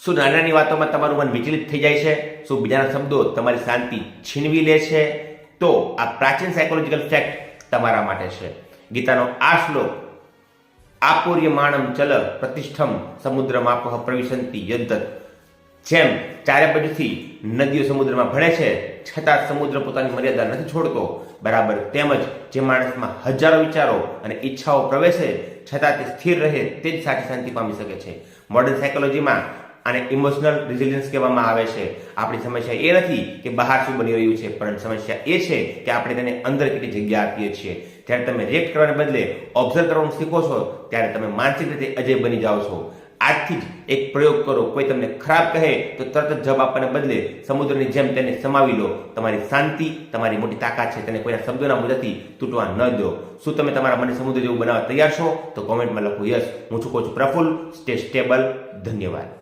શું નાની નાની વાતોમાં તમારું મન વિચલિત થઈ જાય છે? શું બીજાના શબ્દો તમારી શાંતિ છીનવી લે છે? તો આ પ્રાચીન સાયકોલોજીકલ ફેક્ટ તમારા માટે છે. ગીતાનો આ શ્લોક, આપોર્યમાણમ ચલ પ્રતિષ્ઠમ સમુદ્રમાપઃ પ્રવિશંતિ યદ્દત, જેમ ચારે બાજુથી નદીઓ સમુદ્રમાં ભળે છે છતાં સમુદ્ર પોતાની મર્યાદા નથી છોડતો, બરાબર તેમજ જે માણસમાં હજારો વિચારો અને ઈચ્છાઓ પ્રવેશે છતાં તે સ્થિર રહે તે જ સાચી શાંતિ પામી શકે છે. મોડર્ન સાયકોલોજીમાં આને ઇમોશનલ રિઝિલિયન્સ કહેવામાં આવે છે. આપણી સમસ્યા એ નથી કે બહાર શું બની રહ્યું છે, પરંતુ સમસ્યા એ છે કે આપણે તેને અંદર કેટલી જગ્યા આપીએ છીએ. જ્યારે તમે રિએક્ટ કરવાને બદલે ઓબ્ઝર્વ કરવાનું શીખો છો ત્યારે તમે માનસિક રીતે અજય બની જાઓ છો. આજથી જ એક પ્રયોગ કરો. કોઈ તમને ખરાબ કહે તો તરત જ જવાબ આપવાને બદલે સમુદ્રની જેમ તેને સમાવી લો. તમારી શાંતિ તમારી મોટી તાકાત છે, તેને કોઈના શબ્દોના મુદ્દાથી તૂટવા ન દો. શું તમે તમારા મને સમુદ્ર જેવું બનાવવા તૈયાર છો? તો કોમેન્ટમાં લખો યસ. હું છું કોચ પ્રફુલ્લ. Stay stable. ધન્યવાદ.